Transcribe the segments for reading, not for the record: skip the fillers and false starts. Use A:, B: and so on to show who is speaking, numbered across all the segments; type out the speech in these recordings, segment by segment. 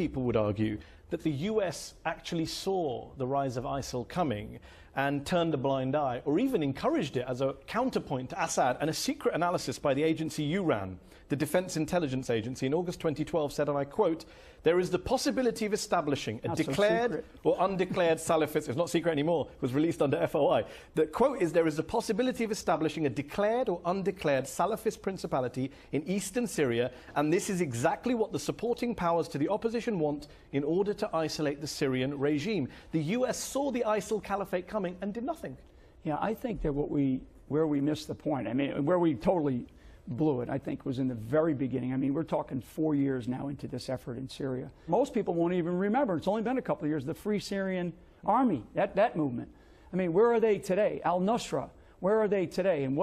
A: people would argue that the US actually saw the rise of ISIL coming and turned a blind eye, or even encouraged it as a counterpoint to Assad. And a secret analysis by the agency you ran, the Defense Intelligence Agency, in August 2012 said, and I quote, "There is the possibility of establishing a declared or undeclared Salafist," it's not secret anymore, it was released under FOI. The quote is, "There is the possibility of establishing a declared or undeclared Salafist principality in eastern Syria, and this is exactly what the supporting powers to the opposition want in order to isolate the Syrian regime." The US saw the ISIL caliphate coming and did nothing.
B: Yeah, I think that where we missed the point, I mean, where we totally blew it, I think, was in the very beginning. I mean, we're talking 4 years now into this effort in Syria. Most people won't even remember. It's only been a couple of years. The Free Syrian Army, that movement. I mean, where are they today? Al-Nusra, where are they today? And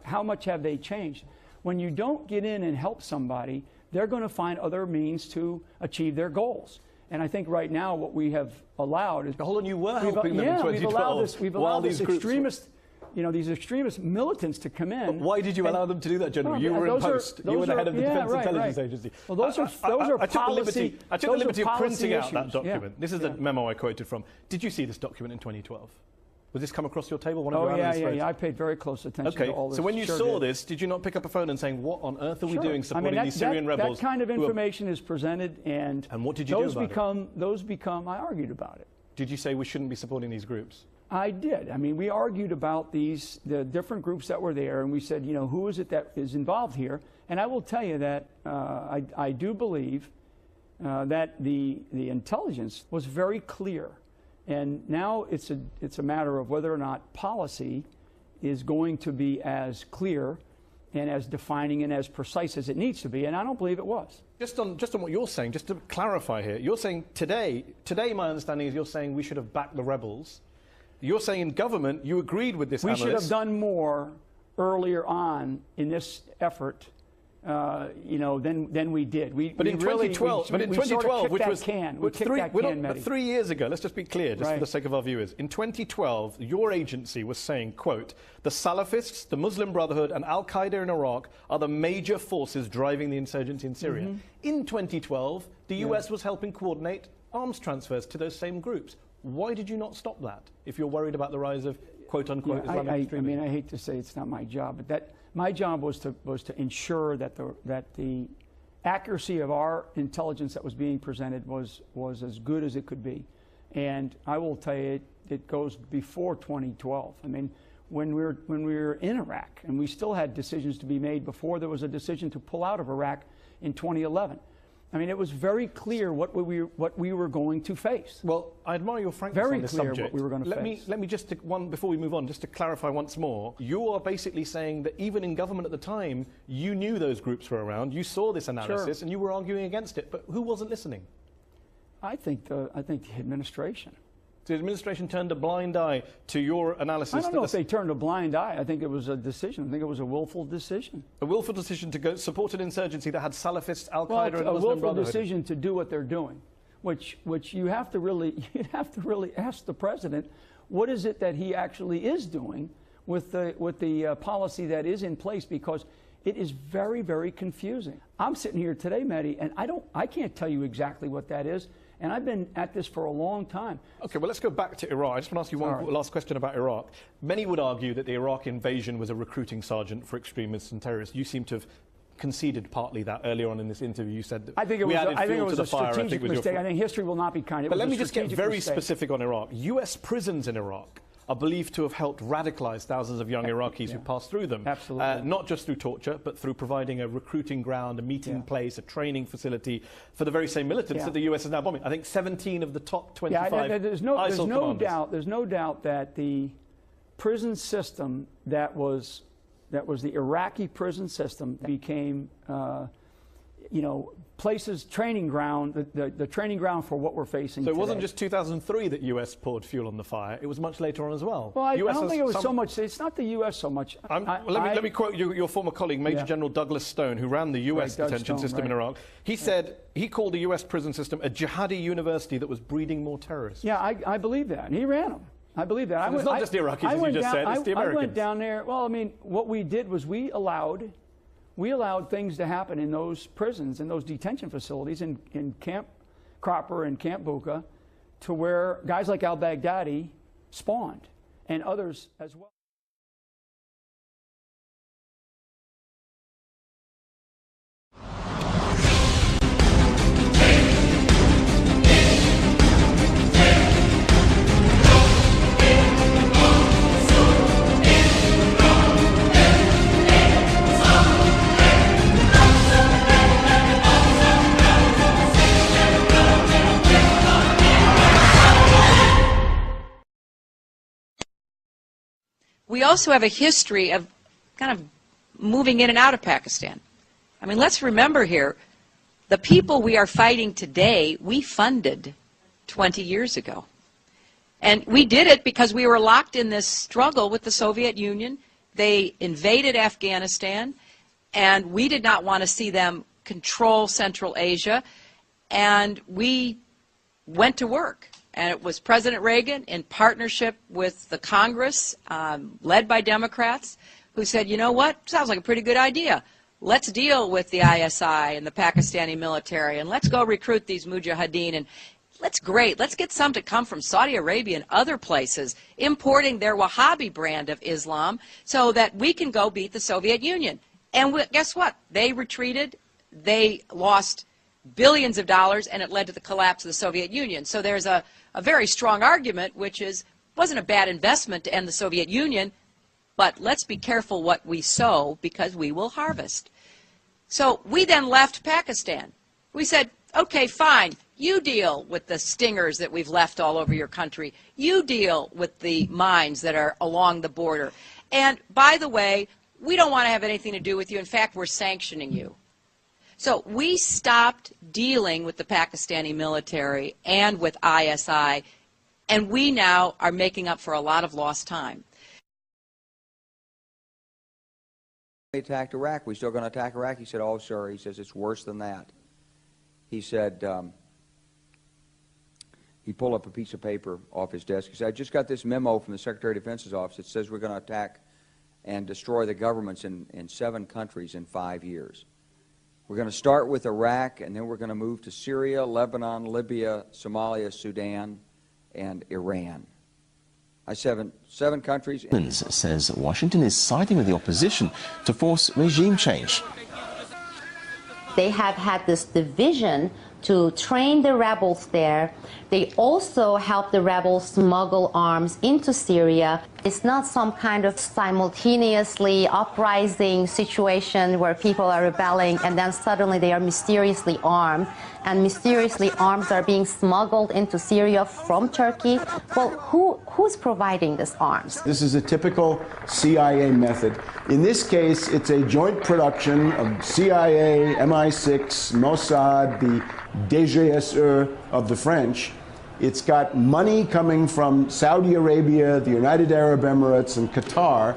B: how much have they changed? When you don't get in and help somebody, they're going to find other means to achieve their goals. And I think right now what we have allowed is...
A: Hold on, you were helping them in 2012.
B: We've allowed this extremist... You know, these extremist militants to come in.
A: But why did you allow them to do that, General? You were in post. You were the head of the Defense Intelligence Agency.
B: Well, those are policy.
A: I took the liberty of printing out that document.
B: Yeah.
A: This is the memo I quoted from. Did you see this document in 2012? Would this come across your table?
B: Yeah. I paid very close attention to all this.
A: So when you saw this, did you not pick up a phone and saying, what on earth are we doing supporting these Syrian rebels?
B: That kind of information is presented, and
A: what did you do about it?
B: Those become, I argued about it.
A: Did you say we shouldn't be supporting these groups?
B: I did. I mean, we argued about the different groups that were there, and we said, you know, who is it that is involved here? And I will tell you that I do believe that the intelligence was very clear. And now it's a matter of whether or not policy is going to be as clear and as defining and as precise as it needs to be, and I don't believe it was.
A: Just on what you're saying, just to clarify here, you're saying today my understanding is you're saying we should have backed the rebels. You're saying in government you agreed with this analyst.
B: We should have done more earlier on in this effort, you know, than we did.
A: But in 2012, which was
B: 3
A: years ago, let's just be clear, just for the sake of our viewers. In 2012, your agency was saying, quote, "The Salafists, the Muslim Brotherhood, and Al-Qaeda in Iraq are the major forces driving the insurgency in Syria." In 2012, the US was helping coordinate arms transfers to those same groups. Why did you not stop that if you're worried about the rise of quote-unquote Islamic extremism?
B: I mean, I hate to say it's not my job, but my job was to ensure that the accuracy of our intelligence that was being presented was as good as it could be. And I will tell you, it goes before 2012. I mean, when we were in Iraq, and we still had decisions to be made before there was a decision to pull out of Iraq in 2011. I mean, it was very clear what we were going to face.
A: Well, I admire your frankness on this subject.
B: Very clear what we were going to face.
A: Let me just, before we move on, just to clarify once more, you are basically saying that even in government at the time, you knew those groups were around, you saw this analysis, and you were arguing against it. But who wasn't listening?
B: I think the administration.
A: The administration turned a blind eye to your analysis.
B: I don't know if they turned a blind eye. I think it was a decision. I think it was a willful decision.
A: A willful decision to go support an insurgency that had Salafists, Al-Qaeda, and Muslim Brotherhood.
B: A willful decision to do what they're doing, which you'd have to really ask the president, what is it that he actually is doing with the policy that is in place, because it is very, very confusing. I'm sitting here today, Mehdi, and I can't tell you exactly what that is. And I've been at this for a long time. Okay,
A: well, let's go back to Iraq. I just want to ask you one last question about Iraq. Many would argue that the Iraq invasion was a recruiting sergeant for extremists and terrorists. You seem to have conceded partly that earlier on in this interview. You said that
B: I think it was a strategic mistake. I think history will not be kind.
A: But let me just get very specific on Iraq. US prisons in Iraq are believed to have helped radicalize thousands of young Iraqis who passed through them.
B: Absolutely.
A: Not just through torture, but through providing a recruiting ground, a meeting place, a training facility for the very same militants that the US is now bombing. I think 17 of the top 25
B: there's no doubt that the prison system that was the Iraqi prison system became, you know, training ground, the training ground for what we're facing
A: So it
B: today.
A: wasn't just 2003 that US poured fuel on the fire. It was much later on as well.
B: Well, I don't think it was so much. It's not the US so much.
A: Let me quote your former colleague, Major General Douglas Stone, who ran the US detention system in Iraq. He said he called the US prison system a jihadi university that was breeding more terrorists.
B: Yeah, I believe that. And he ran them. I believe that.
A: So it's not just the Iraqis, as you just said. It's the Americans.
B: I went down there. Well, I mean, what we did was we allowed things to happen in those prisons, in those detention facilities, in Camp Cropper and Camp Bucca, to where guys like al-Baghdadi spawned, and others as well.
C: We also have a history of kind of moving in and out of Pakistan. I mean, let's remember here, the people we are fighting today, we funded 20 years ago. And we did it because we were locked in this struggle with the Soviet Union. They invaded Afghanistan, and we did not want to see them control Central Asia, and we went to work. And it was President Reagan, in partnership with the Congress, led by Democrats, who said, you know what, sounds like a pretty good idea. Let's deal with the ISI and the Pakistani military, and let's go recruit these mujahideen. And let's get some to come from Saudi Arabia and other places, importing their Wahhabi brand of Islam, so that we can go beat the Soviet Union. And guess what? They retreated. They lost billions of dollars, and it led to the collapse of the Soviet Union. So there's a very strong argument, which is, wasn't a bad investment to end the Soviet Union, but let's be careful what we sow, because we will harvest. So we then left Pakistan. We said, okay, fine, you deal with the stingers that we've left all over your country. You deal with the mines that are along the border. And by the way, we don't want to have anything to do with you. In fact, we're sanctioning you. So we stopped dealing with the Pakistani military and with ISI, and we now are making up for a lot of lost time.
D: We attacked Iraq. We still going to attack Iraq? He said, oh, sir. He says, it's worse than that. He said, he pulled up a piece of paper off his desk. He said, I just got this memo from the Secretary of Defense's office. It says we're going to attack and destroy the governments in 7 countries in 5 years. We're going to start with Iraq, and then we're going to move to Syria, Lebanon, Libya, Somalia, Sudan, and Iran. Seven countries.
E: Says Washington is siding with the opposition to force regime change.
F: They have had this division to train the rebels there. They also help the rebels smuggle arms into Syria. It's not some kind of simultaneously uprising situation where people are rebelling and then suddenly they are mysteriously armed, and mysteriously arms are being smuggled into Syria from Turkey. Well, who's providing these arms?
G: This is a typical CIA method. In this case, it's a joint production of CIA, MI6, Mossad, the DGSE of the French. It's got money coming from Saudi Arabia, the United Arab Emirates, and Qatar.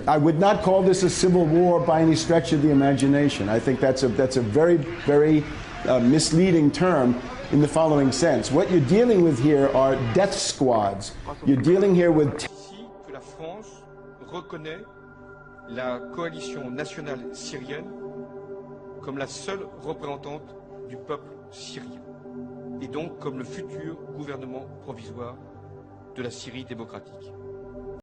G: I would not call this a civil war by any stretch of the imagination. I think that's a very, very misleading term in the following sense. What you're dealing with here are death squads. You're dealing here with...
H: Ici que la France reconnaît la coalition nationale syrienne comme la seule représentante du peuple syrien, et donc comme le futur gouvernement provisoire de la Syrie démocratique.